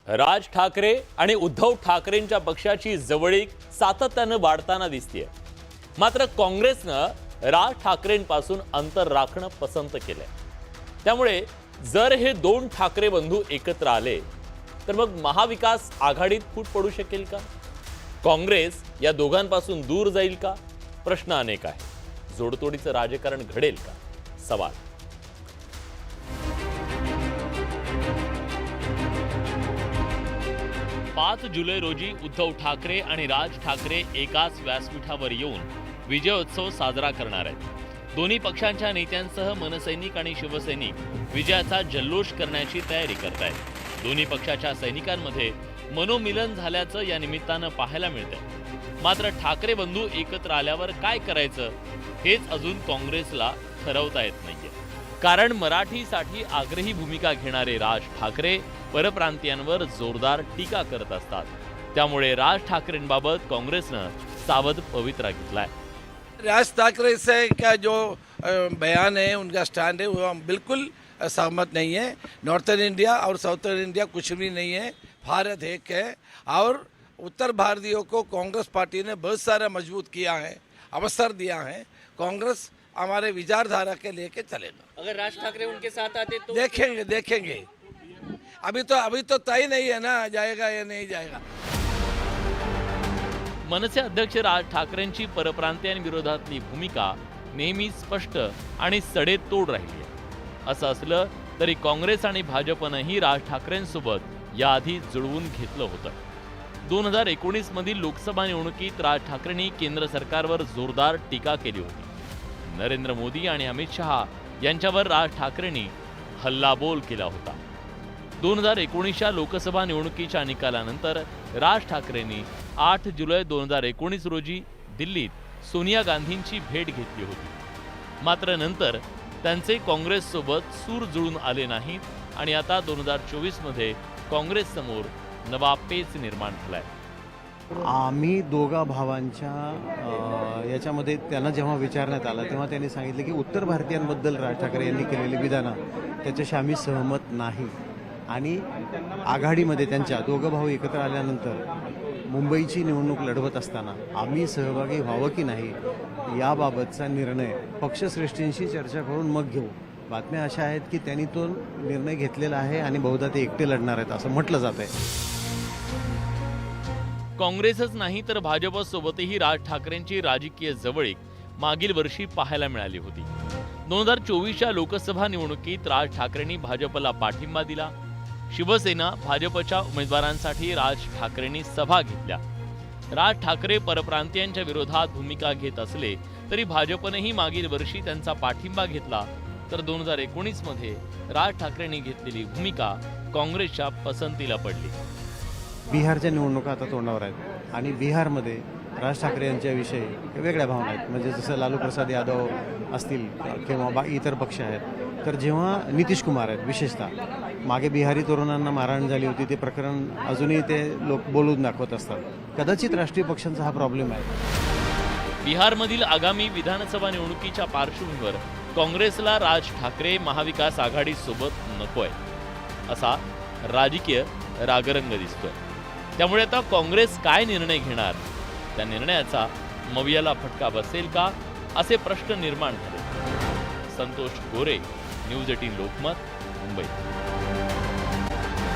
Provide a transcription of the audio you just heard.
राज ठाकरे आणि उद्धव ठाकरेंच्या पक्षाची जवळीक सातत्यानं वाढताना दिसतेय. मात्र काँग्रेसनं राज ठाकरेंपासून अंतर राखणं पसंत केलंय. त्यामुळे जर हे दोन ठाकरे बंधू एकत्र आले तर मग महाविकास आघाडीत फूट पडू शकेल का? काँग्रेस या दोघांपासून दूर जाईल का? प्रश्न अनेक आहे. जोडतोडीचं राजकारण घडेल का? सवाल. पाच जुलै रोजी उद्धव ठाकरे आणि राज ठाकरे एकाच व्यासपीठावर येऊन विजयोत्सव साजरा करणार आहेत. दोन्ही पक्षांच्या नेत्यांसह मनसैनिक आणि शिवसैनिक विजयाचा जल्लोष करण्याची तयारी करतायत. दोन्ही पक्षाच्या सैनिकांमध्ये मनोमिलन झाल्याचं या निमित्तानं पाहायला मिळतंय. मात्र ठाकरे बंधू एकत्र आल्यावर काय करायचं हेच अजून काँग्रेसला ठरवता येत नाहीये. कारण मराठीसाठी आग्रही भूमिका घेणारे राज ठाकरे परप्रांतीयांवर जोरदार टीका करत असतात. त्यामुळे राज ठाकरेंबाबत काँग्रेसनं सावध पवित्रा घेतलाय. राज ठाकरे से का जो बयान है, उनका स्टैंड है, वो हम बिल्कुल सहमत नहीं है. नॉर्थर्न इंडिया और साउथर्न इंडिया कुछ भी नहीं है. भारत एक है और उत्तर भारतीयों को कांग्रेस पार्टी ने बहुत सारा मजबूत किया है, अवसर दिया है. कांग्रेस हमारे विचारधारा के लेके चलेगा. अगर राज ठाकरे उनके साथ आते तो देखेंगे. अभी तो तय नहीं है ना, जाएगा या नहीं जाएगा. मनसे अध्यक्ष राज ठाकरेंची परप्रांतीयांविरोधातली भूमिका नेहमी स्पष्ट आणि सडेतोड राहिली आहे. असं असलं तरी काँग्रेस आणि भाजपनंही राज ठाकरेंसोबत याआधी जुळवून घेतलं होतं. 2019 मधील लोकसभा निवडणुकीत राज ठाकरेंनी केंद्र सरकारवर जोरदार टीका केली होती. नरेंद्र मोदी आणि अमित शहा यांच्यावर राज ठाकरेंनी हल्लाबोल केला होता. 2019च्या लोकसभा निवडणुकीच्या निकालानंतर राज ठाकरेंनी 8 जुलै 2019 रोजी दिल्लीत सोनिया गांधींची भेट घेतली होती. मात्र नंतर त्यांचे काँग्रेससोबत सूर जुळून आले नाहीत आणि आता 2024 मध्ये काँग्रेस समोर नवा पेच निर्माण झालाय. आम्ही दोघा भावांच्या याच्यामध्ये त्यांना जेव्हा विचारण्यात आलं तेव्हा त्यांनी सांगितलं की उत्तर भारतीयांबद्दल राज ठाकरे यांनी केलेली विधानं त्याच्याशी आम्ही सहमत नाही. आणि आघाडीमध्ये त्यांच्या दोघं भाऊ एकत्र आल्यानंतर मुंबईची निवडणूक लढवत असताना आम्ही सहभागी व्हावं की नाही याबाबतचा निर्णय पक्षश्रेष्ठींशी चर्चा करून मग घेऊ. बातम्या अशा आहेत की त्यांनी तो निर्णय घेतलेला आहे आणि बहुधा ते एकटे लढणार आहेत असं म्हटलं जात आहे. काँग्रेसच नाही तर भाजपसोबतही राज ठाकरेंची राजकीय जवळीक मागील वर्षी पाहायला मिळाली होती. 2024च्या लोकसभा निवडणुकीत राज ठाकरेंनी भाजपला पाठिंबा दिला. शिवसेना भाजपच्या उमेदवारांसाठी राज ठाकरेंनी सभा घेतल्या. राज ठाकरे परप्रांतीयांच्या विरोधात भूमिका घेत असले तरी भाजपनेही मागील वर्षी त्यांचा पाठिंबा घेतला. तर 2019 मध्ये राज ठाकरेंनी घेतलेली भूमिका काँग्रेसच्या पसंतीला पडली. बिहारच्या निवडणुका आता तोंडावर आहेत आणि बिहारमध्ये राज ठाकरे यांच्याविषयी वेगळ्या भावना आहेत. म्हणजे जसं लालू प्रसाद यादव असतील किंवा इतर पक्ष आहेत. तर जेव्हा नितीश कुमार आहेत, विशेषतः मागे बिहारी तरुणांना मारहाण झाली होती ते प्रकरण अजूनही ते लोक बोलून दाखवत असतात. कदाचित राष्ट्रीय पक्षांचा हा प्रॉब्लेम आहे. बिहारमधील आगामी विधानसभा निवडणुकीच्या पार्श्वभूमीवर काँग्रेसला राज ठाकरे महाविकास आघाडीसोबत नकोय असा राजकीय रागरंग दिसतोय. त्यामुळे आता काँग्रेस काय निर्णय घेणार, त्या निर्णयाचा मवियाला फटका बसेल का असे प्रश्न निर्माण झाले. संतोष गोरे, न्यूज 18 लोकमत, मुंबई.